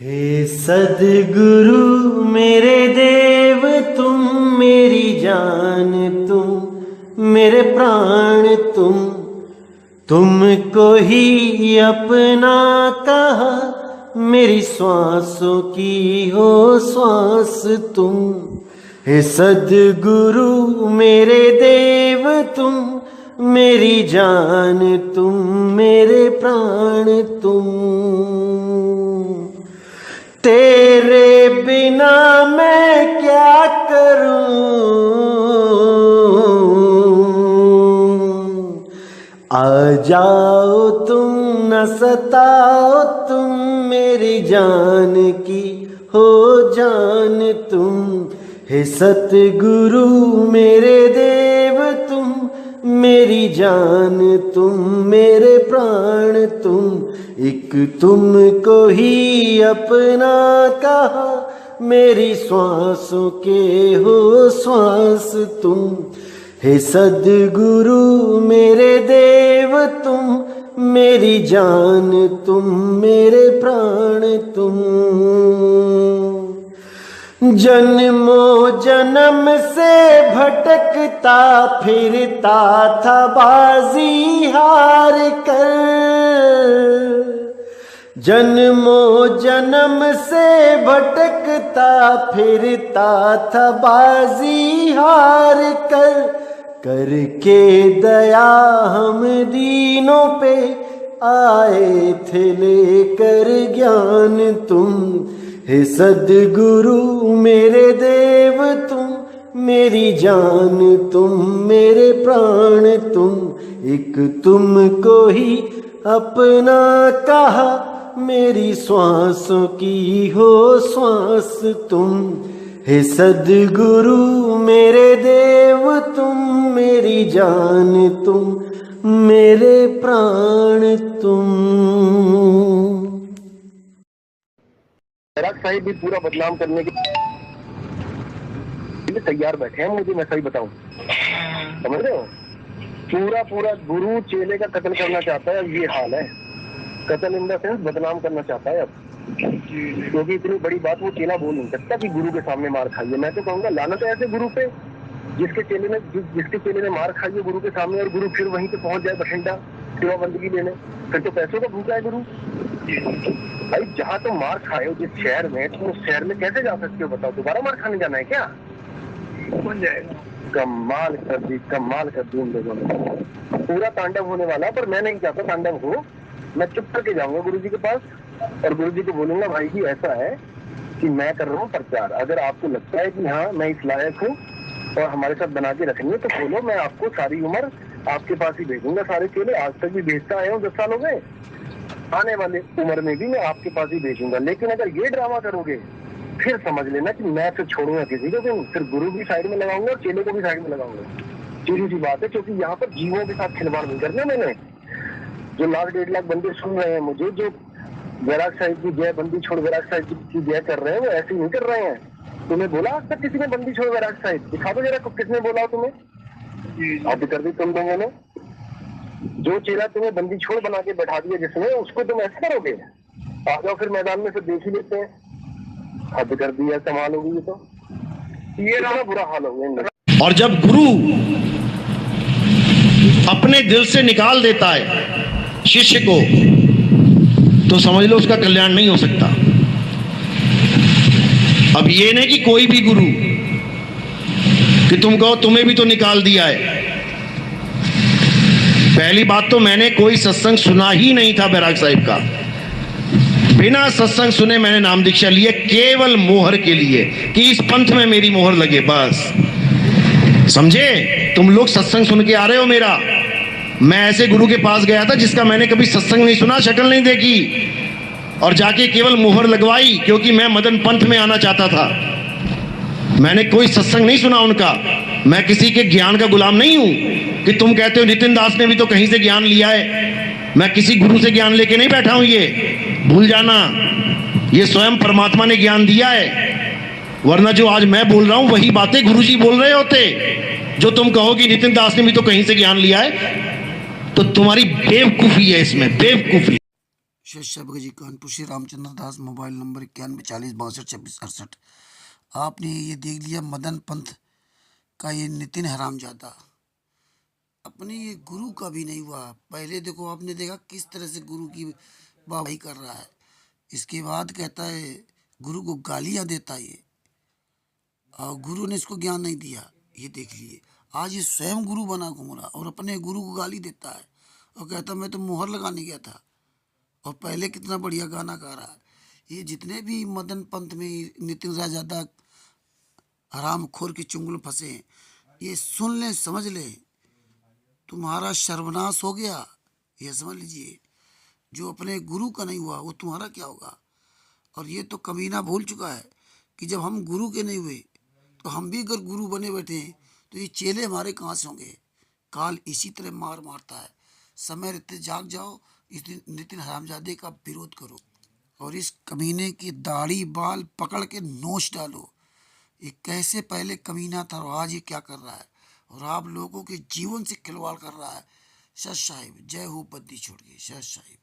हे सद्गुरु मेरे देव तुम मेरी जान तुम मेरे प्राण तुमको ही अपना कहा मेरी श्वासों की हो श्वास तुम। हे सद्गुरु मेरे देव तुम मेरी जान तुम मेरे प्राण तुम। तेरे बिना मैं क्या करूं, आ जाओ तुम न सताओ तुम मेरी जान की हो जान तुम। हे सतगुरु मेरे देव तुम मेरी जान तुम मेरे प्राण तुम। एक तुमको ही अपना कहा मेरी श्वासों के हो श्वास तुम। हे सद्गुरु मेरे देव तुम मेरी जान तुम मेरे प्राण तुम। जन्मों जन्म से भटकता फिरता था बाजी हार कर, जन्मों जन्म से भटकता फिरता था बाजी हार कर। करके दया हम दीनों पे आए थे लेकर ज्ञान तुम। हे सद्गुरु मेरे देव तुम मेरी जान तुम मेरे प्राण तुम। एक तुमको ही अपना कहा मेरी श्वासों की हो श्वास तुम। हे सद्गुरु मेरे देव तुम मेरी जान तुम मेरे प्राण तुम। बैराग साहिब भी पूरा बदनाम करने के तैयार बैठे हैं, मुझे मैं सही बताऊं, समझ रहे हो? पूरा गुरु चेले का कत्ल करना चाहता है। अब ये हाल है, कत्ल इन द सेंस बदनाम करना चाहता है अब, क्योंकि इतनी बड़ी बात वो चेला बोल नहीं सकता कि गुरु के सामने मार खाइए। मैं तो कहूंगा लानत है ऐसे गुरु पे जिसके चेले ने मार खाई है गुरु के सामने, और गुरु फिर वहीं पे पहुंच जाए बठिंडा सेवा बंदगी लेने। फिर तो पैसों का भूखा है गुरु। भाई जहाँ तुम मार खाए हो जिस शहर में, तुम उस शहर में कैसे जा सकते हो बताओ? दोबारा मार खाने जाना है क्या? बन जाएगा। कमाल कर दी उन लोगों ने। पूरा तांडव होने वाला, पर मैं नहीं चाहता तांडव हो। मैं चुप करके जाऊंगा गुरु जी के पास और गुरु जी को बोलूंगा भाई जी ऐसा है कि मैं कर रहा हूँ प्रचार, अगर आपको लगता है कि हाँ मैं इस लायक हूँ और हमारे साथ बना के रखनी है तो बोलो, मैं आपको सारी उम्र आपके पास ही भेजूंगा। सारे चेले आज तक भी भेजता आया हूँ, 10 साल हो गए, आने वाले उम्र में भी मैं आपके पास ही भेजूंगा। लेकिन अगर ये ड्रामा करोगे फिर समझ लेना कि मैं फिर छोड़ूंगा किसी को, फिर गुरु भी साइड में लगाऊंगा और चेले को भी साइड में लगाऊंगा। सीधी सी बात है, क्योंकि यहाँ पर जीवों के साथ खिलवाड़ नहीं करना। मैंने जो 1.5 लाख बंदे सुन रहे हैं मुझे, जो बैराग साहिब की जय, बंदी छोड़ बैराग साहिब की जय कर रहे हैं, वो ऐसे नहीं कर रहे हैं। तुम्हें बोला आज तक किसी ने बंदी छोड़ बैराग साहिब? दिखा दो जरा, किसने बोला तुम्हें? अब कर दी तुम लोगों ने। जो चेला तुम्हें बंदी छोड़ बना के बैठा दिया जिसने, उसको तुम ऐसे करोगे? आ जाओ फिर मैदान में, फिर देख ही लेते हैं। हद कर दिया, कमाल होगी। तो ये ना बुरा हाल हो गया। और जब गुरु अपने दिल से निकाल देता है शिष्य को, तो समझ लो उसका कल्याण नहीं हो सकता। अब ये नहीं कि कोई भी गुरु, कि तुम कहो तुम्हें भी तो निकाल दिया है। पहली बात तो मैंने कोई सत्संग सुना ही नहीं था बैराग साहिब का। बिना सत्संग सुने मैंने नाम दीक्षा ली है, केवल मोहर के लिए कि इस पंथ में मेरी मोहर लगे, बस। समझे? तुम लोग सत्संग सुन के आ रहे हो मेरा। मैं ऐसे गुरु के पास गया था जिसका मैंने कभी सत्संग नहीं सुना, शक्ल नहीं देखी, और जाके केवल मोहर लगवाई, क्योंकि मैं मदन पंथ में आना चाहता था। मैंने कोई सत्संग नहीं सुना उनका। मैं किसी के ज्ञान का गुलाम नहीं हूं कि तुम कहते हो नितिन दास ने भी तो कहीं से ज्ञान लिया है। मैं किसी गुरु से ज्ञान लेके नहीं बैठा हूं, ये भूल जाना। ये स्वयं परमात्मा ने ज्ञान दिया है, वरना जो आज मैं बोल रहा हूं वही बातें गुरुजी बोल रहे होते। जो तुम कहो कि नितिन दास ने भी तो कहीं से ज्ञान लिया है, तो तुम्हारी बेवकूफी है इसमें, बेवकूफी। शश जी कानपुर से रामचंद्र दास, मोबाइल नंबर 9140622668। आपने ये देख लिया मदन पंथ का ये नितिन हरामजादा अपने ये गुरु का भी नहीं हुआ। पहले देखो आपने देखा किस तरह से गुरु की वाहवाही कर रहा है, इसके बाद कहता है गुरु को गालियां देता है ये, और गुरु ने इसको ज्ञान नहीं दिया। ये देख लिए आज ये स्वयं गुरु बना घूम रहा और अपने गुरु को गाली देता है और कहता मैं तो मुहर लगाने गया था, और पहले कितना बढ़िया गाना गा रहा है। ये जितने भी मदन पंथ में नितिन हरामजादा हराम खोर के चुंगल फंसे हैं, ये सुन लें, समझ लें, तुम्हारा सर्वनाश हो गया। ये समझ लीजिए, जो अपने गुरु का नहीं हुआ वो तुम्हारा क्या होगा। और ये तो कमीना भूल चुका है कि जब हम गुरु के नहीं हुए तो हम भी अगर गुरु बने बैठे हैं तो ये चेले हमारे कहाँ से होंगे। काल इसी तरह मार मारता है। समय रहते जाग जाओ, इस नितिन हरामजादे का विरोध करो और इस कमीने की दाढ़ी बाल पकड़ के नोच डालो। ये कैसे पहले कमीना था और आज ये क्या कर रहा है, और आप लोगों के जीवन से खिलवाड़ कर रहा है। सच साहिब, जय हो बद्दी छोड़ के। सच साहिब।